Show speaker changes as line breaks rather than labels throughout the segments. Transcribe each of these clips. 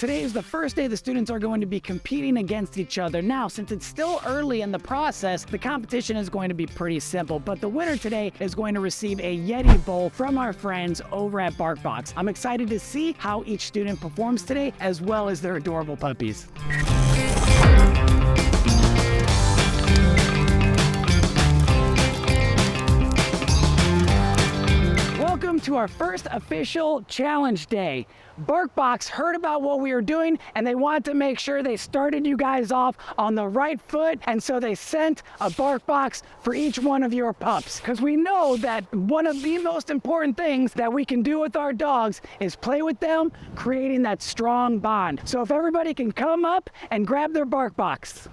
Today is the first day the students are going to be competing against each other. Now, since it's still early in the process, the competition is going to be pretty simple, but the winner today is going to receive a Yeti bowl from our friends over at BarkBox. I'm excited to see how each student performs today, as well as their adorable puppies. Welcome to our first official challenge day. BarkBox heard about what we were doing and they wanted to make sure they started you guys off on the right foot, and so they sent a BarkBox for each one of your pups. Because we know that one of the most important things that we can do with our dogs is play with them, creating that strong bond. So if everybody can come up and grab their BarkBox.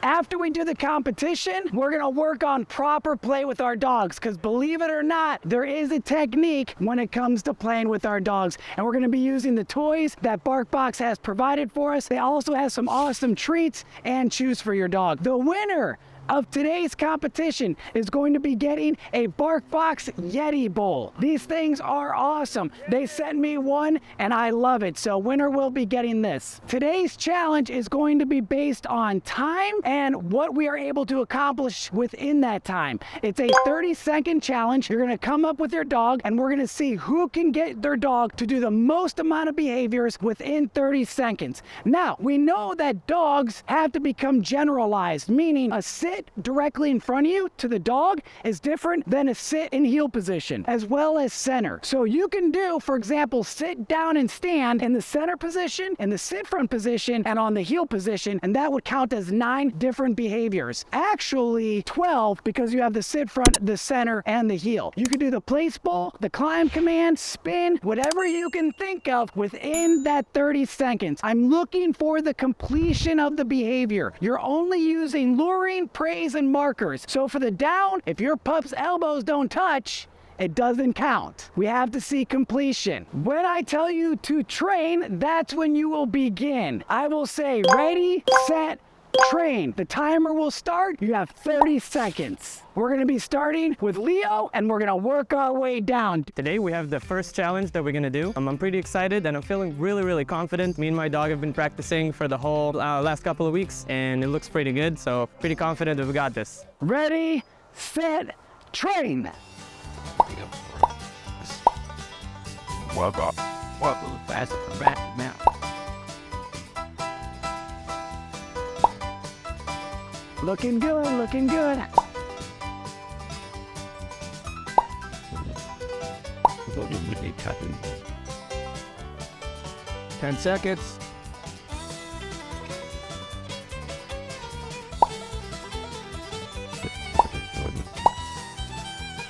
After we do the competition, we're gonna work on proper play with our dogs, because believe it or not, there is a technique when it comes to playing with our dogs. And we're gonna be using the toys that BarkBox has provided for us. They also have some awesome treats and chews for your dog. The winner of today's competition is going to be getting a BarkBox Yeti bowl. These things are awesome. They sent me one and I love it, so winner will be getting this. Today's challenge is going to be based on time and what we are able to accomplish within that time. It's a 30-second challenge. You're gonna come up with your dog and we're gonna see who can get their dog to do the most amount of behaviors within 30 seconds. Now, we know that dogs have to become generalized, meaning a sit directly in front of you to the dog is different than a sit and heel position, as well as center. So you can do, for example, sit down and stand in the center position, in the sit front position, and on the heel position, and that would count as 9 different behaviors. Actually 12, because you have the sit front, the center, and the heel. You can do the place ball, the climb command, spin, whatever you can think of within that 30 seconds. I'm looking for the completion of the behavior. You're only using luring, praise, and markers. So for the down, if your pup's elbows don't touch, it doesn't count. We have to see completion. When I tell you to train, that's when you will begin. I will say ready, set, train. The timer will start. You have 30 seconds. We're gonna be starting with Leo and we're gonna work our way down.
Today we have the first challenge that we're gonna do. I'm pretty excited and I'm feeling really confident. Me and my dog have been practicing for the whole last couple of weeks and it looks pretty good, so pretty confident that we got this.
Ready, set, train.
Walk off. Walk a little faster from back to mouth.
Looking good, looking good.
Those are really cutting.
10 seconds.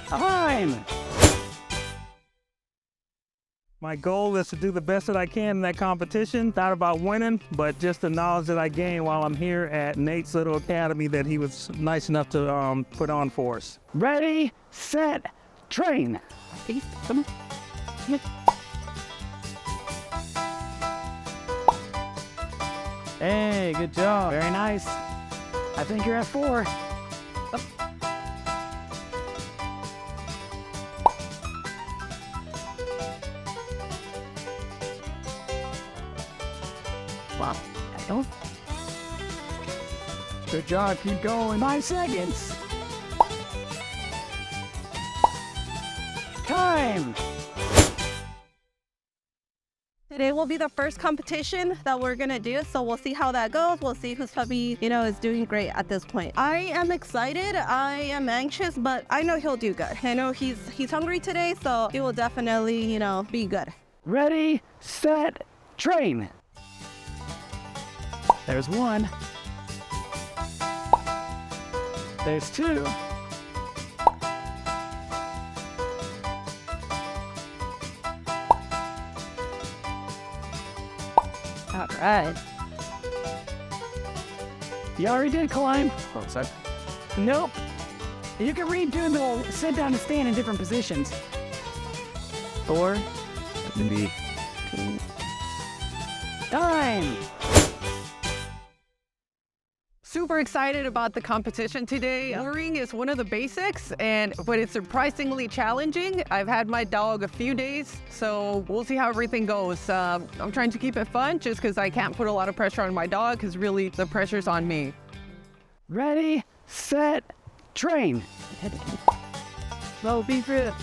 Time.
My goal is to do the best that I can in that competition. Not about winning, but just the knowledge that I gained while I'm here at Nate's little academy that he was nice enough to put on for us.
Ready, set, train. Hey, come on. Yeah.
Hey, good job.
Very nice. I think you're at 4. Up. Wow. Good job, keep going. 5 seconds. Time.
Today will be the first competition that we're gonna do, so we'll see how that goes. We'll see whose puppy, is doing great at this point. I am excited, I am anxious, but I know he'll do good. I know he's hungry today, so he will definitely, be good.
Ready, set, train. There's 1. There's 2.
All right.
You already did climb.
Oh, sorry.
Nope. You can redo the sit down and stand in different positions. 4.
Maybe.
2. Time.
super excited about the competition today. Luring is one of the basics, but it's surprisingly challenging. I've had my dog a few days, so we'll see how everything goes. I'm trying to keep it fun just because I can't put a lot of pressure on my dog because really the pressure's on me.
Ready, set, train.
Well, be good.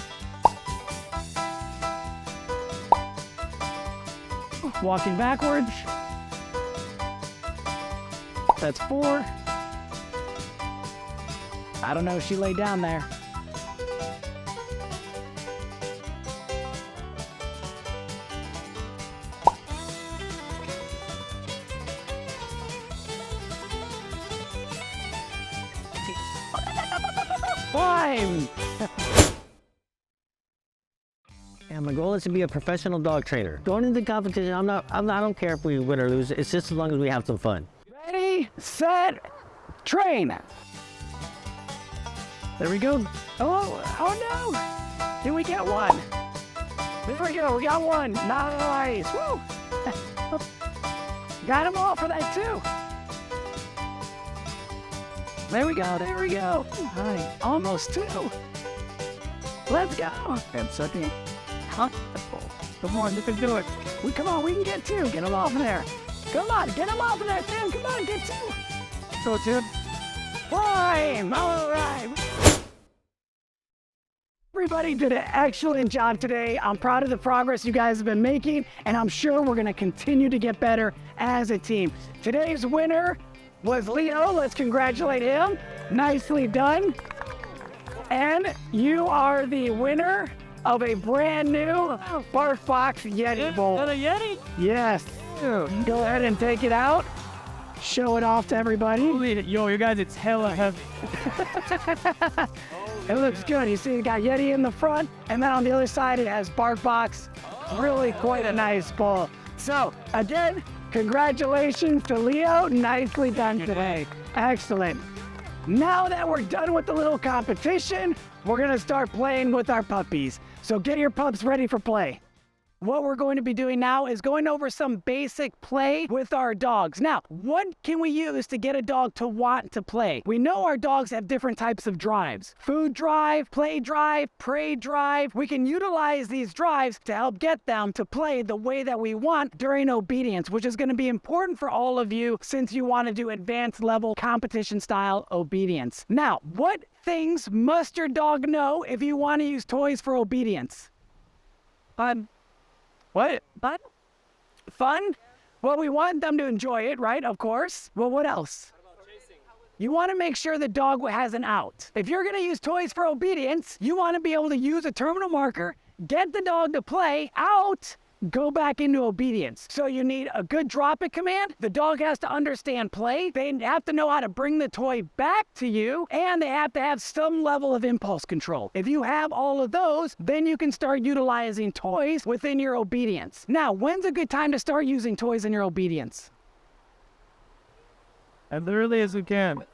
Walking backwards. That's 4. I don't know, she laid down there. Climb!
And my goal is to be a professional dog trainer. Going into the competition, I don't care if we win or lose. It's just as long as we have some fun.
Ready, set, train. There we go. Oh no! Did we get one? There we go, we got one. Nice, woo! Got them all for that too. There we go, there we go. All right, almost 2. Let's go. And second. Come on, you can do it. Come on, we can get 2. Get them off of there. Come on, get them off of there, Tim. Come on, get 2. Go, Tim. Climb. All right. Everybody did an excellent job today. I'm proud of the progress you guys have been making, and I'm sure we're going to continue to get better as a team. Today's winner was Leo. Let's congratulate him. Nicely done. And you are the winner of a brand new Bark Box Yeti Bowl.
Is that a Yeti?
Yes. Go ahead and take it out. Show it off to everybody.
Yo, you guys, it's hella heavy.
It looks good. You see, it got Yeti in the front, and then on the other side, it has Bark Box. Really quite a nice bowl. So, again, congratulations to Leo. Nicely done today. Excellent. Now that we're done with the little competition, we're gonna start playing with our puppies. So get your pups ready for play. What we're going to be doing now is going over some basic play with our dogs. Now, what can we use to get a dog to want to play? We know our dogs have different types of drives. Food drive, play drive, prey drive. We can utilize these drives to help get them to play the way that we want during obedience, which is going to be important for all of you since you want to do advanced level competition style obedience. Now, what things must your dog know if you want to use toys for obedience? What? Fun? Fun? Well, we want them to enjoy it, right? Of course. Well, what else? You want to make sure the dog has an out. If you're going to use toys for obedience, you want to be able to use a terminal marker, get the dog to play, out, go back into obedience. So you need a good drop it command. The dog has to understand play. They have to know how to bring the toy back to you, and they have to have some level of impulse control. If you have all of those, then you can start utilizing toys within your obedience. Now, when's a good time to start using toys in your obedience?
As early as we can.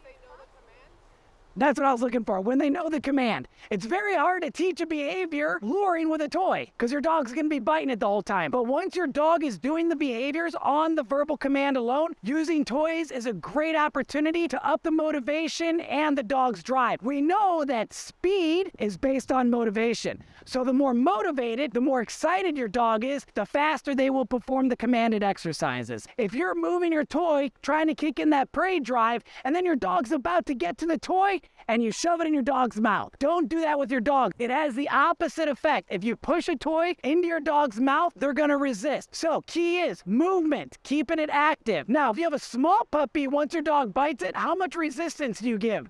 That's what I was looking for, when they know the command. It's very hard to teach a behavior luring with a toy because your dog's going to be biting it the whole time. But once your dog is doing the behaviors on the verbal command alone, using toys is a great opportunity to up the motivation and the dog's drive. We know that speed is based on motivation. So the more motivated, the more excited your dog is, the faster they will perform the commanded exercises. If you're moving your toy, trying to kick in that prey drive, and then your dog's about to get to the toy, and you shove it in your dog's mouth. Don't do that with your dog. It has the opposite effect. If you push a toy into your dog's mouth, they're gonna resist. So key is movement, keeping it active. Now, if you have a small puppy, once your dog bites it, how much resistance do you give?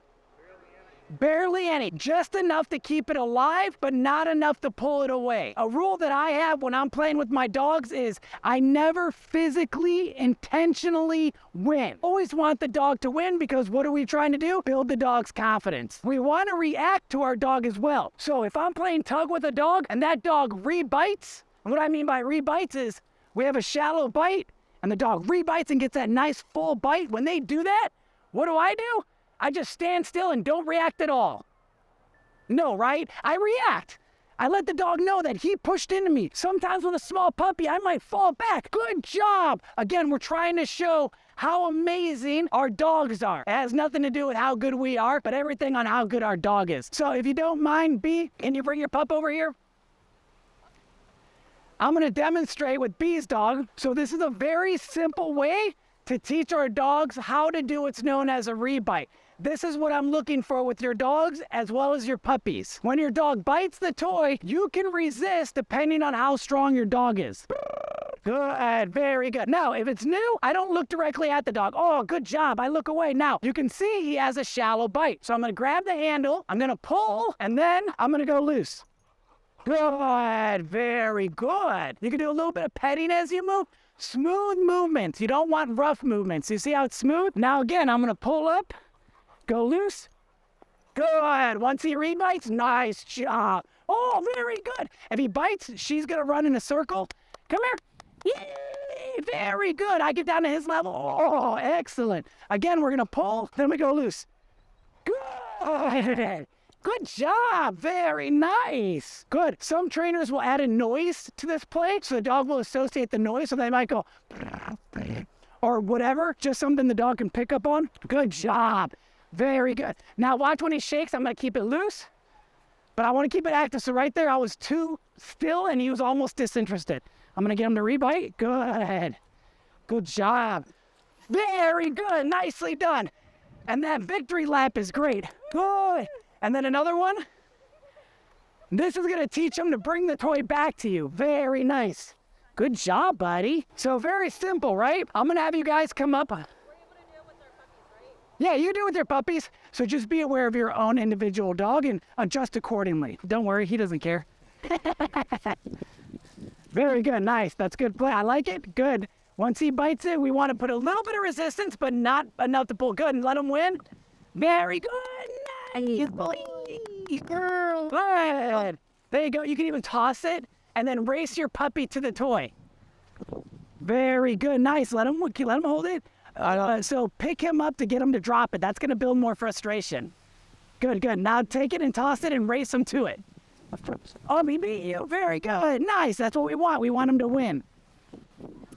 Barely any. Just enough to keep it alive, but not enough to pull it away. A rule that I have when I'm playing with my dogs is I never physically, intentionally win. Always want the dog to win because what are we trying to do? Build the dog's confidence. We want to react to our dog as well. So if I'm playing tug with a dog and that dog rebites, and what I mean by rebites is we have a shallow bite and the dog rebites and gets that nice full bite. When they do that, what do? I just stand still and don't react at all. No, right? I react. I let the dog know that he pushed into me. Sometimes with a small puppy, I might fall back. Good job. Again, we're trying to show how amazing our dogs are. It has nothing to do with how good we are, but everything on how good our dog is. So if you don't mind, B, can you bring your pup over here? I'm gonna demonstrate with B's dog. So this is a very simple way to teach our dogs how to do what's known as a rebite. This is what I'm looking for with your dogs as well as your puppies. When your dog bites the toy, you can resist depending on how strong your dog is. Good, very good. Now, if it's new, I don't look directly at the dog. Oh, good job, I look away. Now, you can see he has a shallow bite. So I'm gonna grab the handle, I'm gonna pull, and then I'm gonna go loose. Good, very good. You can do a little bit of petting as you move. Smooth movements. You don't want rough movements. You see how it's smooth? Now again, I'm gonna pull up, go loose. Good. Once he rebites, nice job. Oh, very good. If he bites, she's gonna run in a circle. Come here. Yay, very good. I get down to his level. Oh, excellent. Again, we're gonna pull, then we go loose. Good. Good job. Very nice. Good. Some trainers will add a noise to this play, so the dog will associate the noise, so they might go or whatever, just something the dog can pick up on. Good job. Very good. Now watch when he shakes. I'm going to keep it loose, but I want to keep it active. So right there, I was too still, and he was almost disinterested. I'm going to get him to rebite. Good. Good job. Very good. Nicely done. And that victory lap is great. Good. And then another one. This is gonna teach him to bring the toy back to you. Very nice. Good job, buddy. So very simple, right? I'm gonna have you guys come up. Yeah, you do with your puppies. So just be aware of your own individual dog and adjust accordingly. Don't worry, he doesn't care. Very good, nice. That's good play. I like it. Good. Once he bites it, we want to put a little bit of resistance, but not enough to pull. Good, and let him win. Very good. Nice, boy. Girl. Good. There you go. You can even toss it and then race your puppy to the toy. Very good. Nice. Let him hold it. So pick him up to get him to drop it. That's going to build more frustration. Good, good. Now take it and toss it and race him to it. Oh, he beat you. Very good. Nice. That's what we want. We want him to win.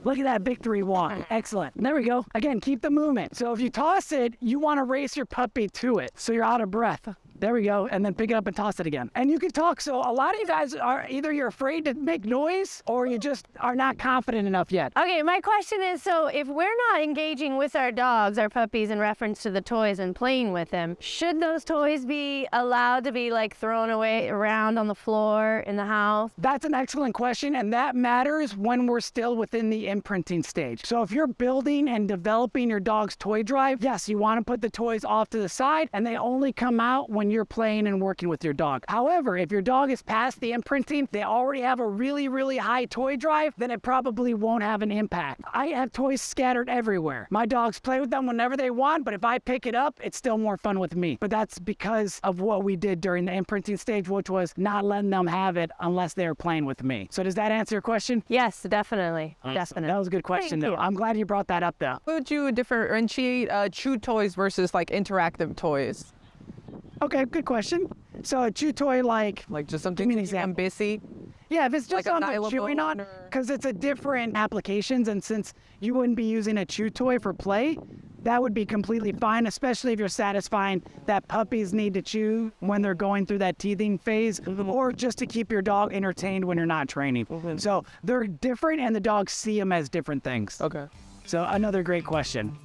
Look at that victory walk. Excellent. There we go. Again, keep the movement. So if you toss it, you want to race your puppy to it. So you're out of breath. There we go. And then pick it up and toss it again. And you can talk. So a lot of you guys are either you're afraid to make noise or you just are not confident enough yet.
Okay, my question is, so if we're not engaging with our dogs, our puppies, in reference to the toys and playing with them, should those toys be allowed to be like thrown away around on the floor in the house?
That's an excellent question, and that matters when we're still within the imprinting stage. So if you're building and developing your dog's toy drive, yes, you want to put the toys off to the side, and they only come out when you're playing and working with your dog. However, if your dog is past the imprinting, they already have a really, really high toy drive, then it probably won't have an impact. I have toys scattered everywhere. My dogs play with them whenever they want, but if I pick it up, it's still more fun with me. But that's because of what we did during the imprinting stage, which was not letting them have it unless they were playing with me. So does that answer your question?
Yes, definitely.
Definitely. That was a good question, though.
you.
I'm glad you brought that up, though.
How would you differentiate chew toys versus like interactive toys?
Okay, good question. So a chew toy like
Just
Give
something
me an
to keep them
example.
busy?
yeah, if it's just
like a
on the
nylon
chewing on,
or-
because it's a different applications, and since you wouldn't be using a chew toy for play, that would be completely fine, especially if you're satisfying that puppies need to chew when they're going through that teething phase, or just to keep your dog entertained when you're not training. So they're different, and the dogs see them as different things.
Okay.
So another great question.